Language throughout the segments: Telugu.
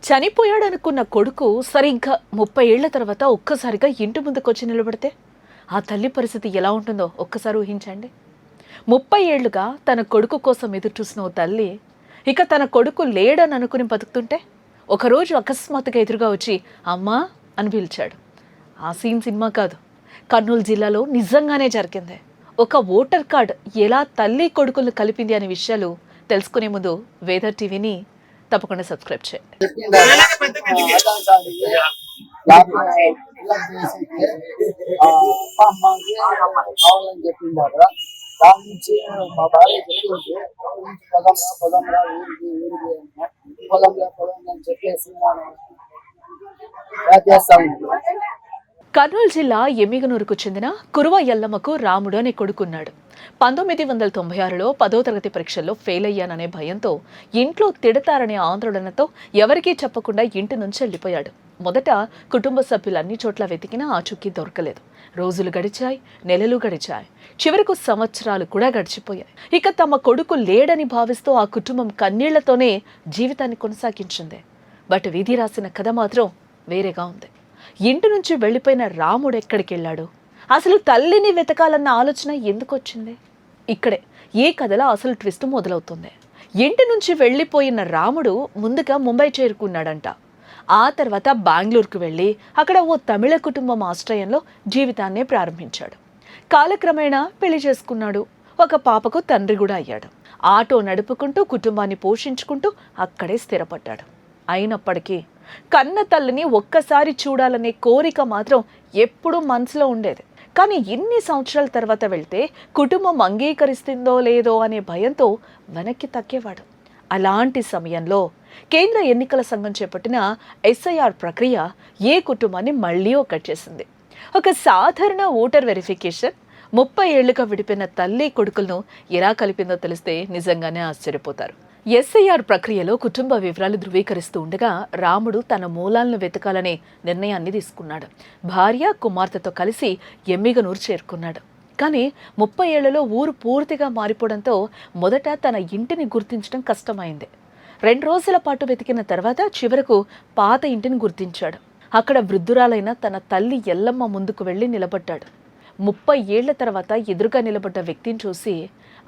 చనిపోయాడనుకున్న కొడుకు సరిగ్గా 30 ఏళ్ల తర్వాత ఒక్కసారిగా ఇంటి ముందుకొచ్చి నిలబడితే ఆ తల్లి పరిస్థితి ఎలా ఉంటుందో ఒక్కసారి ఊహించండి. 30 ఏళ్లుగా తన కొడుకు కోసం ఎదురు చూసిన ఓ తల్లి ఇక తన కొడుకు లేడని అనుకుని బతుకుతుంటే ఒకరోజు అకస్మాత్తుగా ఎదురుగా వచ్చి అమ్మా అని పిలిచాడు. ఆ సీన్ సినిమా కాదు, కర్నూలు జిల్లాలో నిజంగానే జరిగింది. ఒక ఓటర్ కార్డ్ ఎలా తల్లి కొడుకులను కలిపింది అనే విషయాలు తెలుసుకునే ముందు వేదర్ టీవీని తప్పకుండా సబ్స్క్రైబ్ చేయండి. దాని నుంచి మా భార్య చెప్పింది పొలంలో ఊరికి పొలంలో అని చెప్పేసి చేస్తా ఉంటాను. కర్నూలు జిల్లా ఎమ్మిగనూరుకు చెందిన కురువ ఎల్లమ్మకు రాముడు అనే కొడుకున్నాడు. 1996లో 10వ తరగతి పరీక్షల్లో ఫెయిల్ అయ్యాననే భయంతో ఇంట్లో తిడతారనే ఆందోళనతో ఎవరికీ చెప్పకుండా ఇంటి నుంచి వెళ్ళిపోయాడు. మొదట కుటుంబ సభ్యులు అన్ని చోట్ల వెతికినా ఆచూకీ దొరకలేదు. రోజులు గడిచాయి, నెలలు గడిచాయి, చివరకు సంవత్సరాలు కూడా గడిచిపోయాయి. ఇక తమ కొడుకు లేడని భావిస్తూ ఆ కుటుంబం కన్నీళ్లతోనే జీవితాన్ని కొనసాగించింది. బట్ విధి రాసిన కథ మాత్రం వేరేగా ఉంది. ఇంటి నుంచి వెళ్ళిపోయిన రాముడు ఎక్కడికి వెళ్ళాడు? అసలు తల్లిని వెతకాలన్న ఆలోచన ఎందుకు వచ్చింది? ఇక్కడే ఈ కథలో అసలు ట్విస్ట్ మొదలవుతుంది. ఇంటి నుంచి వెళ్ళిపోయిన రాముడు ముందుగా ముంబై చేరుకున్నాడంట. ఆ తర్వాత బెంగళూరుకు వెళ్ళి అక్కడ ఓ తమిళ కుటుంబం ఆశ్రయంలో జీవితాన్నే ప్రారంభించాడు. కాలక్రమేణా పెళ్లి చేసుకున్నాడు. ఒక పాపకు తండ్రి కూడా అయ్యాడు. ఆటో నడుపుకుంటూ కుటుంబాన్ని పోషించుకుంటూ అక్కడే స్థిరపడ్డాడు. అయినప్పటికీ కన్న తల్లిని ఒక్కసారి చూడాలనే కోరిక మాత్రం ఎప్పుడూ మనసులో ఉండేది. కానీ ఇన్ని సంవత్సరాల తర్వాత వెళ్తే కుటుంబం అంగీకరిస్తుందో లేదో అనే భయంతో వెనక్కి తగ్గేవాడు. అలాంటి సమయంలో కేంద్ర ఎన్నికల సంఘం చేపట్టిన ఎస్ఐఆర్ ప్రక్రియ ఏ కుటుంబాన్ని మళ్ళీ ఒక్కటేసింది. ఒక సాధారణ ఓటర్ వెరిఫికేషన్ 30 ఏళ్లుగా విడిపోయిన తల్లి కొడుకులను ఎలా కలిపిందో తెలిస్తే నిజంగానే ఆశ్చర్యపోతారు. ఎస్ఐఆర్ ప్రక్రియలో కుటుంబ వివరాలు ధృవీకరిస్తూ ఉండగా రాముడు తన మూలాలను వెతకాలనే నిర్ణయాన్ని తీసుకున్నాడు. భార్య, కుమార్తెతో కలిసి ఎమ్మిగనూరు చేరుకున్నాడు. కానీ 30 ఏళ్లలో ఊరు పూర్తిగా మారిపోవడంతో మొదట తన ఇంటిని గుర్తించడం కష్టమైంది. 2 రోజుల పాటు వెతికిన తర్వాత చివరకు పాత ఇంటిని గుర్తించాడు. అక్కడ వృద్ధురాలైన తన తల్లి ఎల్లమ్మ ముందుకు వెళ్ళి నిలబడ్డాడు. 30 ఏళ్ల తర్వాత ఎదురుగా నిలబడ్డ వ్యక్తిని చూసి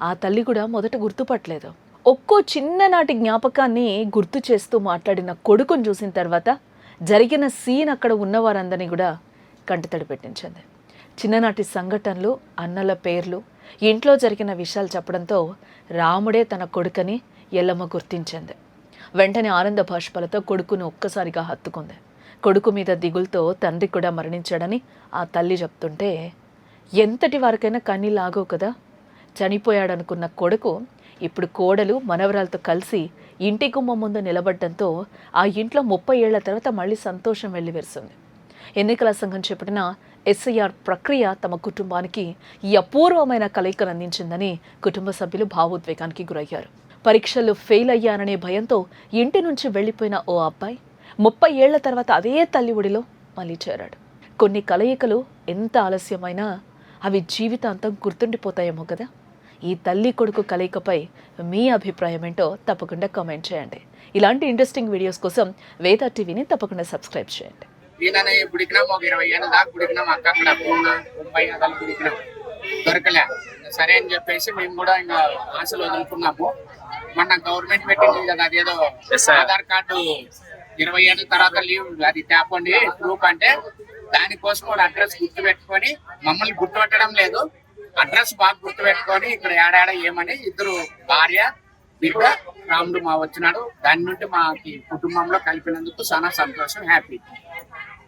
ఆ తల్లి కూడా మొదట గుర్తుపట్టలేదు. ఒక్కో చిన్ననాటి జ్ఞాపకాన్ని గుర్తు చేస్తూ మాట్లాడిన కొడుకుని చూసిన తర్వాత జరిగిన సీన్ అక్కడ ఉన్నవారందరినీ కూడా కంటతడి పెట్టించింది. చిన్ననాటి సంఘటనలు, అన్నల పేర్లు, ఇంట్లో జరిగిన విషయాలు చెప్పడంతో రాముడే తన కొడుకని ఎల్లమ్మ గుర్తించింది. వెంటనే ఆనంద బాష్పాలతో కొడుకును ఒక్కసారిగా హత్తుకుంది. కొడుకు మీద దిగులతో తండ్రి కూడా మరణించాడని ఆ తల్లి చెప్తుంటే ఎంతటి వారికైనా కన్నీళ్ళు ఆగవు కదా. చనిపోయాడనుకున్న కొడుకు ఇప్పుడు కోడలు, మనవరాలతో కలిసి ఇంటి గుమ్మం ముందు నిలబడ్డంతో ఆ ఇంట్లో 30 ఏళ్ల తర్వాత మళ్ళీ సంతోషం వెల్లివిరుస్తుంది. ఎన్నికల సంఘం చేపట్టిన ఎస్ఐఆర్ ప్రక్రియ తమ కుటుంబానికి ఈ అపూర్వమైన కలయికను అందించిందని కుటుంబ సభ్యులు భావోద్వేగానికి గురయ్యారు. పరీక్షలు ఫెయిల్ అయ్యాననే భయంతో ఇంటి నుంచి వెళ్ళిపోయిన ఓ అబ్బాయి 30 ఏళ్ల తర్వాత అదే తల్లి ఒడిలో మళ్ళీ చేరాడు. కొన్ని కలయికలు ఎంత ఆలస్యమైనా అవి జీవితాంతం గుర్తుండిపోతాయేమో కదా. ఈ తల్లి కొడుకు కలయికపై మీ అభిప్రాయం ఏంటో తప్పకుండా కామెంట్ చేయండి. ఇలాంటి ఇంట్రెస్టింగ్ వీడియోస్ కోసం వేదర్ టీవీని తప్పకుండా సబ్స్క్రైబ్ చేయండి. దొరకలే సరే అని చెప్పేసి మేము కూడా ఇంకా ఆశలు వదులుకున్నాము. మొన్న గవర్నమెంట్ పెట్టింది కదా, అదేదో ఆధార్ కార్డు 20 ఏళ్ళ తర్వాత లీవ్ అది తేపండి ప్రూఫ్ అంటే, దానికోసం కూడా అడ్రస్ గుర్తు పెట్టుకొని, మమ్మల్ని గుర్తుపెట్టడం లేదు, అడ్రస్ బాగా గుర్తు పెట్టుకొని ఇక్కడ ఏడాడ ఏమని ఇద్దరు భార్య బిడ్డ రాముడు మా వచ్చినాడు. దాని నుండి మా కుటుంబంలో కలిపినందుకు చాలా సంతోషం, హ్యాపీ.